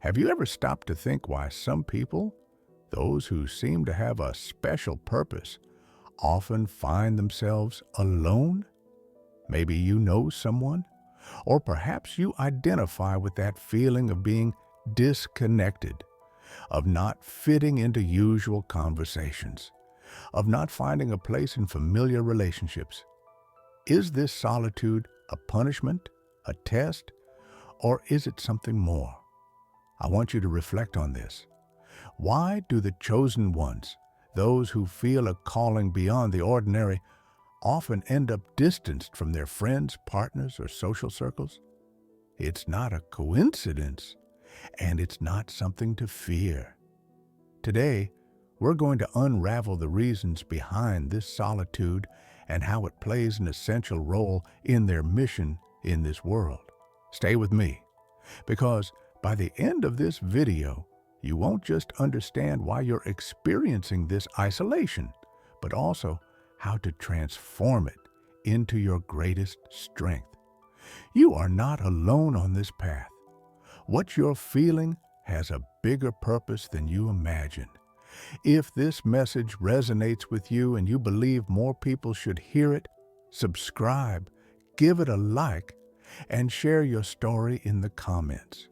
Have you ever stopped to think why some people, those who seem to have a special purpose, often find themselves alone? Maybe you know someone, or perhaps you identify with that feeling of being disconnected, of not fitting into usual conversations, of not finding a place in familiar relationships. Is this solitude a punishment, a test, or is it something more? I want you to reflect on this. Why do the chosen ones, those who feel a calling beyond the ordinary, often end up distanced from their friends, partners, or social circles? It's not a coincidence, and it's not something to fear. Today, we're going to unravel the reasons behind this solitude and how it plays an essential role in their mission in this world. Stay with me, because by the end of this video, you won't just understand why you're experiencing this isolation, but also how to transform it into your greatest strength. You are not alone on this path. What you're feeling has a bigger purpose than you imagine. If this message resonates with you and you believe more people should hear it, subscribe, give it a like, and share your story in the comments.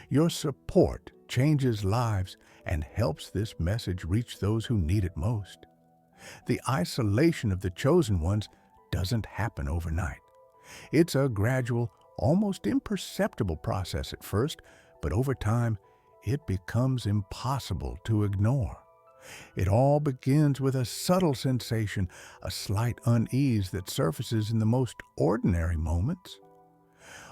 Your support changes lives and helps this message reach those who need it most. The isolation of the chosen ones doesn't happen overnight. It's a gradual, almost imperceptible process at first, but over time, it becomes impossible to ignore. It all begins with a subtle sensation, a slight unease that surfaces in the most ordinary moments.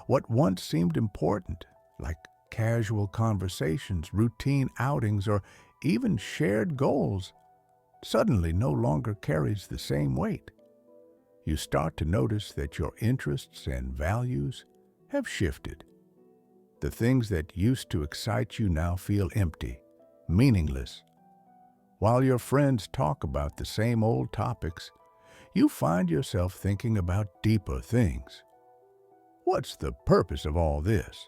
What once seemed important, like casual conversations, routine outings, or even shared goals, suddenly no longer carries the same weight. You start to notice that your interests and values have shifted. The things that used to excite you now feel empty, meaningless. While your friends talk about the same old topics, you find yourself thinking about deeper things. What's the purpose of all this?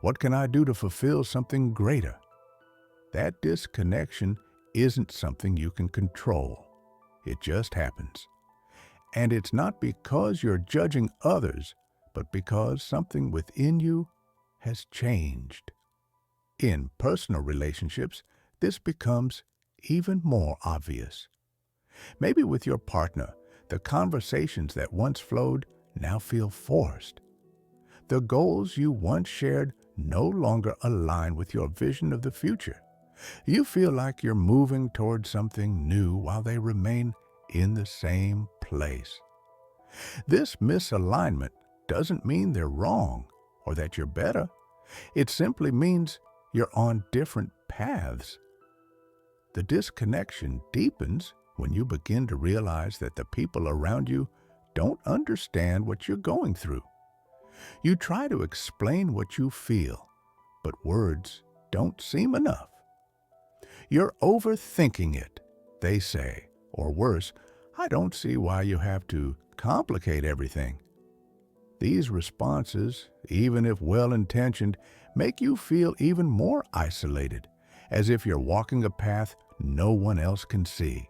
What can I do to fulfill something greater? That disconnection isn't something you can control. It just happens. And it's not because you're judging others, but because something within you has changed. In personal relationships, this becomes even more obvious. Maybe with your partner, the conversations that once flowed now feel forced. The goals you once shared no longer align with your vision of the future. You feel like you're moving toward something new while they remain in the same place. This misalignment doesn't mean they're wrong or that you're better. It simply means you're on different paths. The disconnection deepens when you begin to realize that the people around you don't understand what you're going through. You try to explain what you feel, but words don't seem enough. You're overthinking it, they say, or worse, I don't see why you have to complicate everything. These responses, even if well-intentioned, make you feel even more isolated, as if you're walking a path no one else can see.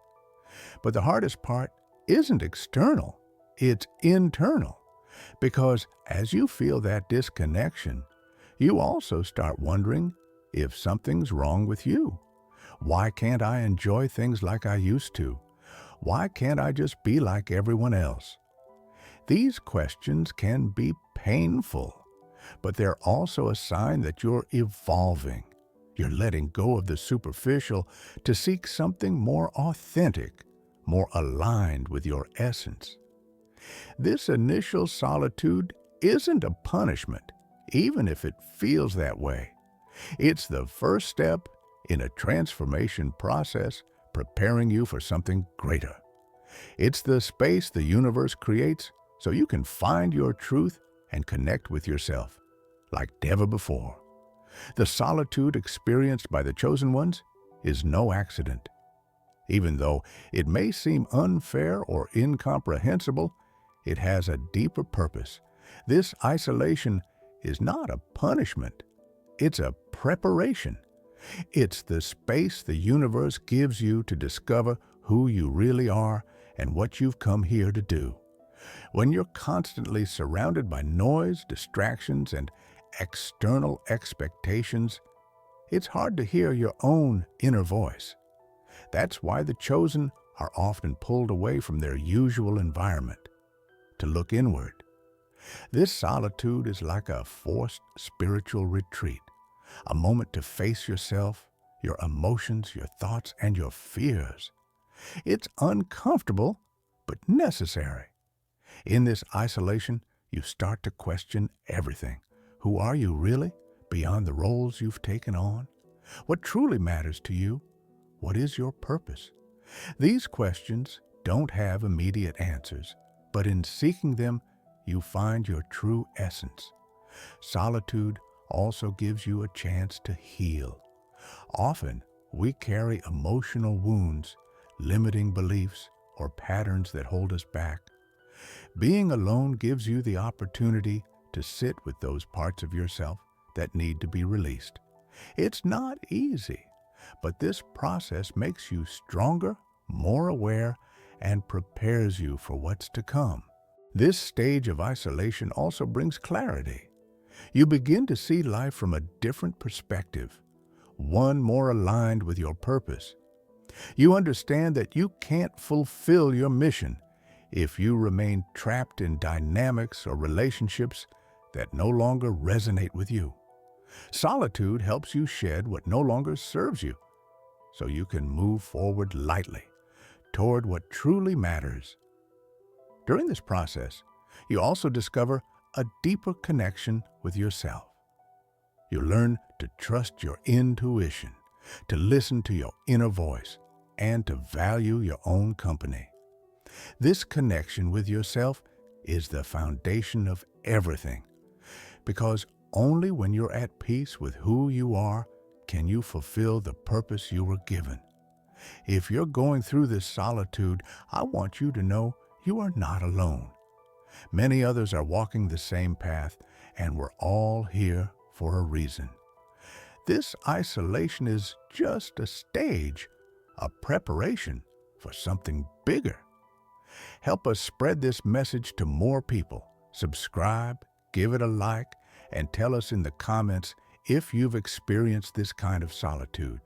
But the hardest part isn't external, it's internal. Because as you feel that disconnection, you also start wondering if something's wrong with you. Why can't I enjoy things like I used to? Why can't I just be like everyone else? These questions can be painful, but they're also a sign that you're evolving. You're letting go of the superficial to seek something more authentic, more aligned with your essence. This initial solitude isn't a punishment, even if it feels that way. It's the first step in a transformation process preparing you for something greater. It's the space the universe creates so you can find your truth and connect with yourself like never before. The solitude experienced by the chosen ones is no accident. Even though it may seem unfair or incomprehensible, it has a deeper purpose. This isolation is not a punishment. It's a preparation. It's the space the universe gives you to discover who you really are and what you've come here to do. When you're constantly surrounded by noise, distractions, and external expectations, it's hard to hear your own inner voice. That's why the chosen are often pulled away from their usual environment to look inward. This solitude is like a forced spiritual retreat, a moment to face yourself, your emotions, your thoughts, and your fears. It's uncomfortable, but necessary. In this isolation, you start to question everything. Who are you really, beyond the roles you've taken on? What truly matters to you? What is your purpose? These questions don't have immediate answers, but in seeking them, you find your true essence. Solitude also gives you a chance to heal. Often, we carry emotional wounds, limiting beliefs, or patterns that hold us back. Being alone gives you the opportunity to sit with those parts of yourself that need to be released. It's not easy, but this process makes you stronger, more aware, and prepares you for what's to come. This stage of isolation also brings clarity. You begin to see life from a different perspective, one more aligned with your purpose. You understand that you can't fulfill your mission if you remain trapped in dynamics or relationships that no longer resonate with you. Solitude helps you shed what no longer serves you, so you can move forward lightly toward what truly matters. During this process, you also discover a deeper connection with yourself. You learn to trust your intuition, to listen to your inner voice, and to value your own company. This connection with yourself is the foundation of everything, because only when you're at peace with who you are can you fulfill the purpose you were given. If you're going through this solitude, I want you to know you are not alone. Many others are walking the same path, and we're all here for a reason. This isolation is just a stage, a preparation for something bigger. Help us spread this message to more people. Subscribe, give it a like, and tell us in the comments if you've experienced this kind of solitude.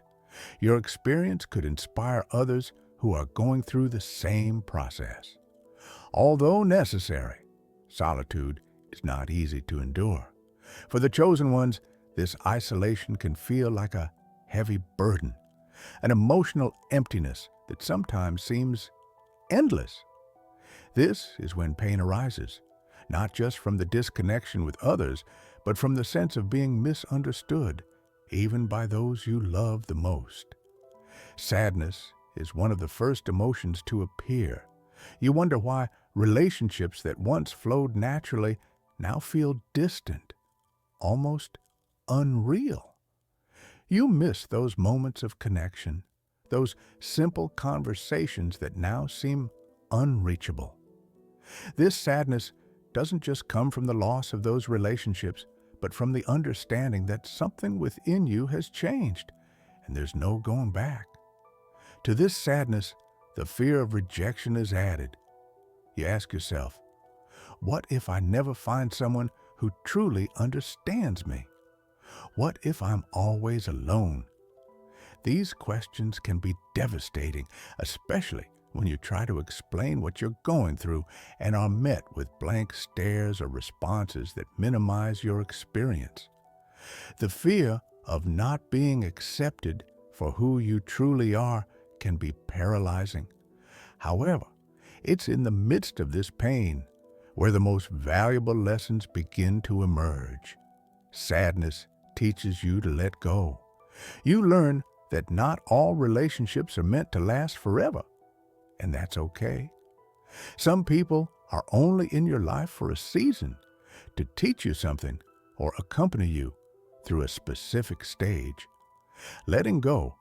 Your experience could inspire others who are going through the same process. Although necessary, solitude is not easy to endure. For the chosen ones, this isolation can feel like a heavy burden, an emotional emptiness that sometimes seems endless. This is when pain arises, not just from the disconnection with others, but from the sense of being misunderstood, even by those you love the most. Sadness is one of the first emotions to appear. You wonder why relationships that once flowed naturally now feel distant, almost unreal. You miss those moments of connection, those simple conversations that now seem unreachable. This sadness doesn't just come from the loss of those relationships, but from the understanding that something within you has changed, and there's no going back. To this sadness, the fear of rejection is added. You ask yourself, what if I never find someone who truly understands me? What if I'm always alone? These questions can be devastating, especially when you try to explain what you're going through and are met with blank stares or responses that minimize your experience. The fear of not being accepted for who you truly are can be paralyzing. However, it's in the midst of this pain where the most valuable lessons begin to emerge. Sadness teaches you to let go. You learn that not all relationships are meant to last forever, and that's okay. Some people are only in your life for a season, to teach you something or accompany you through a specific stage. Letting go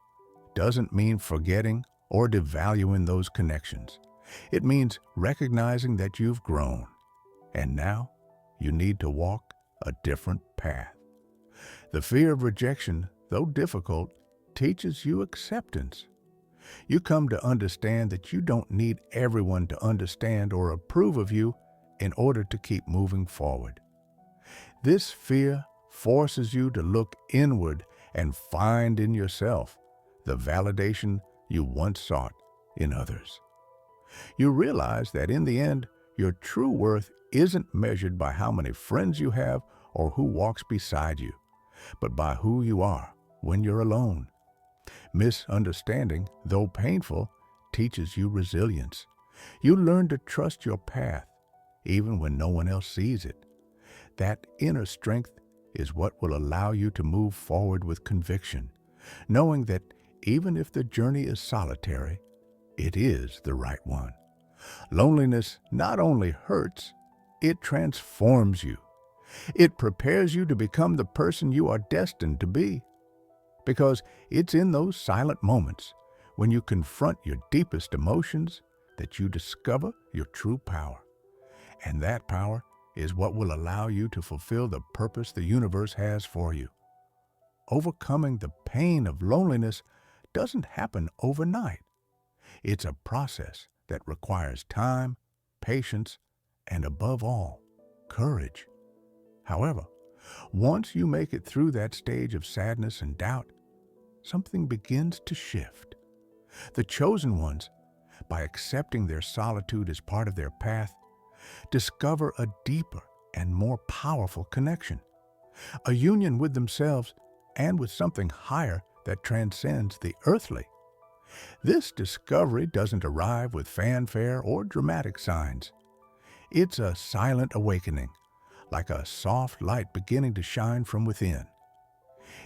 doesn't mean forgetting or devaluing those connections. It means recognizing that you've grown, and now you need to walk a different path. The fear of rejection though difficult, teaches you acceptance. You come to understand that you don't need everyone to understand or approve of you in order to keep moving forward. This fear forces you to look inward and find in yourself the validation you once sought in others. You realize that in the end, your true worth isn't measured by how many friends you have or who walks beside you, but by who you are when you're alone. Misunderstanding, though painful, teaches you resilience. You learn to trust your path, even when no one else sees it. That inner strength is what will allow you to move forward with conviction, knowing that even if the journey is solitary, it is the right one. Loneliness not only hurts, it transforms you. It prepares you to become the person you are destined to be. Because it's in those silent moments when you confront your deepest emotions that you discover your true power. And that power is what will allow you to fulfill the purpose the universe has for you. Overcoming the pain of loneliness doesn't happen overnight. It's a process that requires time, patience, and above all, courage. However, once you make it through that stage of sadness and doubt, something begins to shift. The chosen ones, by accepting their solitude as part of their path, discover a deeper and more powerful connection, a union with themselves and with something higher that transcends the earthly. This discovery doesn't arrive with fanfare or dramatic signs. It's a silent awakening, like a soft light beginning to shine from within.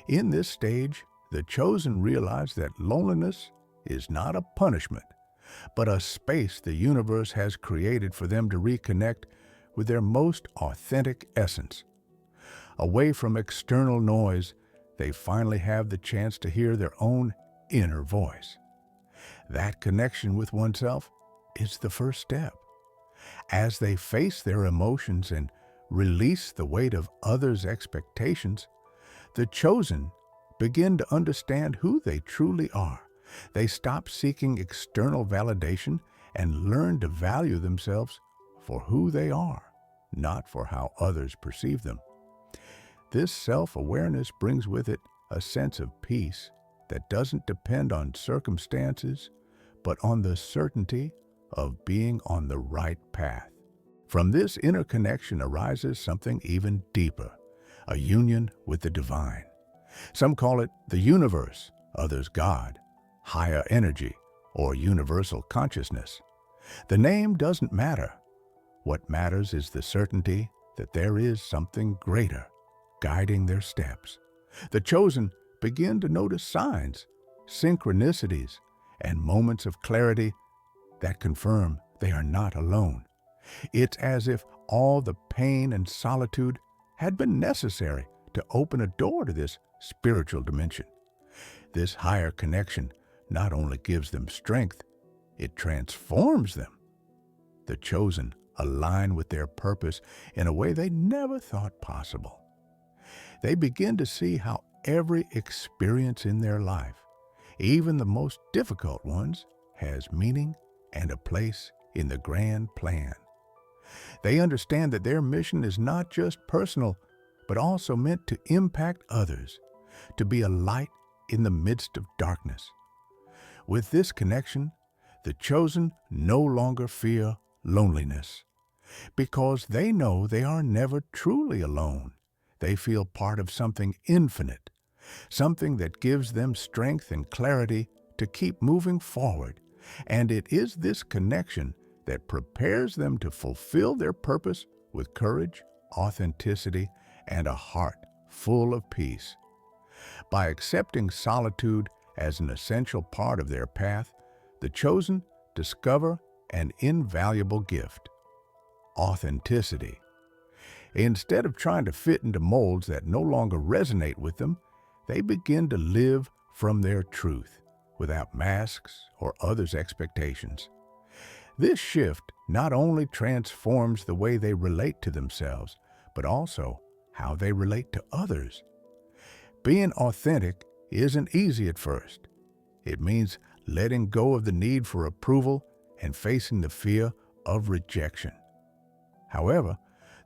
In this stage, the chosen realize that loneliness is not a punishment, but a space the universe has created for them to reconnect with their most authentic essence. Away from external noise, they finally have the chance to hear their own inner voice. That connection with oneself is the first step. As they face their emotions and release the weight of others' expectations, the chosen begin to understand who they truly are. They stop seeking external validation and learn to value themselves for who they are, not for how others perceive them. This self-awareness brings with it a sense of peace that doesn't depend on circumstances, but on the certainty of being on the right path. From this inner connection arises something even deeper, a union with the divine. Some call it the universe, others God, higher energy, or universal consciousness. The name doesn't matter. What matters is the certainty that there is something greater guiding their steps. The chosen begin to notice signs, synchronicities, and moments of clarity that confirm they are not alone. It's as if all the pain and solitude had been necessary to open a door to this spiritual dimension. This higher connection not only gives them strength, it transforms them. The chosen align with their purpose in a way they never thought possible. They begin to see how every experience in their life, even the most difficult ones, has meaning and a place in the grand plan. They understand that their mission is not just personal, but also meant to impact others, to be a light in the midst of darkness. With this connection, the chosen no longer fear loneliness, because they know they are never truly alone. They feel part of something infinite, something that gives them strength and clarity to keep moving forward. And it is this connection that prepares them to fulfill their purpose with courage, authenticity, and a heart full of peace. By accepting solitude as an essential part of their path, the chosen discover an invaluable gift: authenticity. Instead of trying to fit into molds that no longer resonate with them, they begin to live from their truth, without masks or others' expectations. This shift not only transforms the way they relate to themselves, but also how they relate to others. Being authentic isn't easy at first. It means letting go of the need for approval and facing the fear of rejection. However,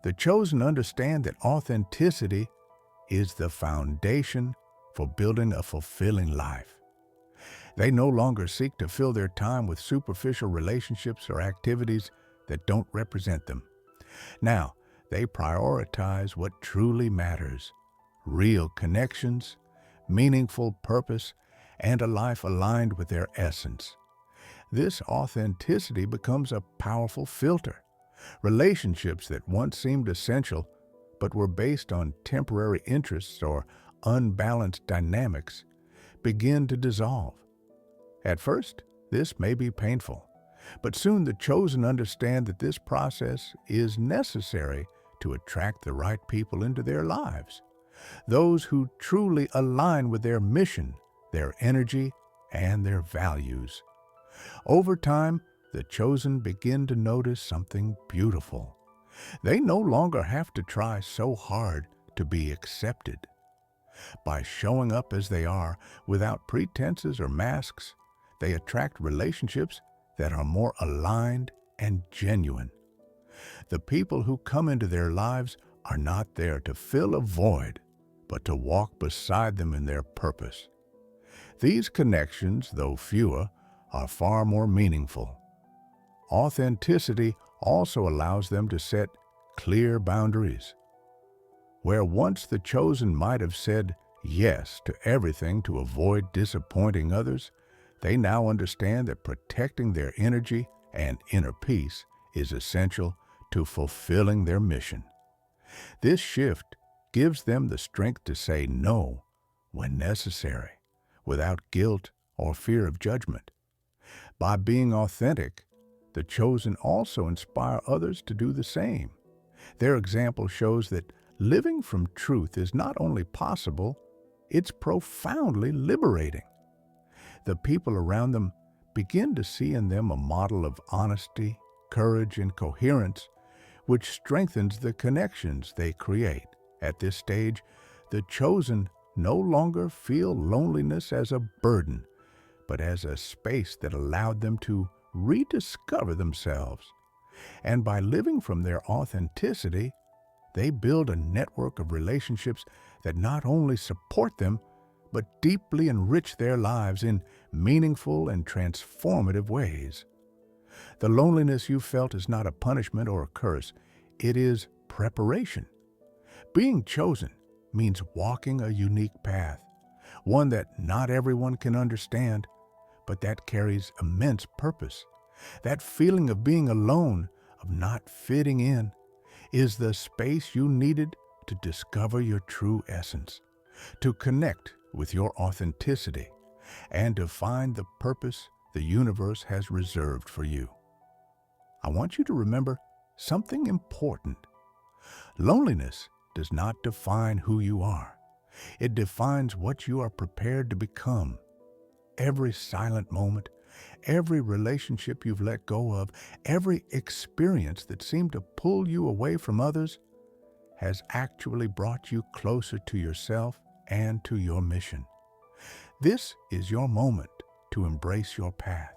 the chosen understand that authenticity is the foundation for building a fulfilling life. They no longer seek to fill their time with superficial relationships or activities that don't represent them. Now, they prioritize what truly matters: real connections, meaningful purpose, and a life aligned with their essence. This authenticity becomes a powerful filter. Relationships that once seemed essential but were based on temporary interests or unbalanced dynamics begin to dissolve. At first, this may be painful, but soon the chosen understand that this process is necessary to attract the right people into their lives, those who truly align with their mission, their energy, and their values. Over time, the chosen begin to notice something beautiful. They no longer have to try so hard to be accepted. By showing up as they are, without pretenses or masks, they attract relationships that are more aligned and genuine. The people who come into their lives are not there to fill a void, but to walk beside them in their purpose. These connections, though fewer, are far more meaningful. Authenticity also allows them to set clear boundaries. Where once the chosen might have said yes to everything to avoid disappointing others, they now understand that protecting their energy and inner peace is essential to fulfilling their mission. This shift gives them the strength to say no when necessary, without guilt or fear of judgment. By being authentic, the chosen also inspire others to do the same. Their example shows that living from truth is not only possible, it's profoundly liberating. The people around them begin to see in them a model of honesty, courage, and coherence, which strengthens the connections they create. At this stage, the chosen no longer feel loneliness as a burden, but as a space that allowed them to rediscover themselves. And by living from their authenticity, they build a network of relationships that not only support them, but deeply enrich their lives in meaningful and transformative ways. The loneliness you felt is not a punishment or a curse. It is preparation. Being chosen means walking a unique path, one that not everyone can understand, but that carries immense purpose. That feeling of being alone, of not fitting in, is the space you needed to discover your true essence, to connect with your authenticity, and to find the purpose the universe has reserved for you. I want you to remember something important. Loneliness does not define who you are. It defines what you are prepared to become. Every silent moment, every relationship you've let go of, every experience that seemed to pull you away from others has actually brought you closer to yourself and to your mission. This is your moment to embrace your path,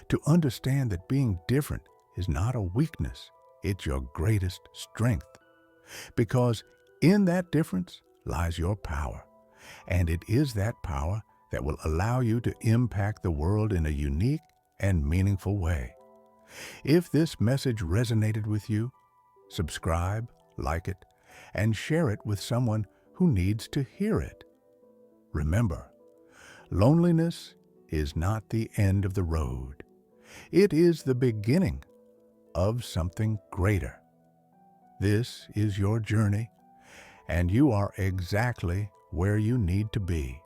to understand that being different is not a weakness, it's your greatest strength. Because in that difference lies your power, and it is that power that will allow you to impact the world in a unique and meaningful way. If this message resonated with you, subscribe, like it, and share it with someone who needs to hear it. Remember, loneliness is not the end of the road. It is the beginning of something greater. This is your journey, and you are exactly where you need to be.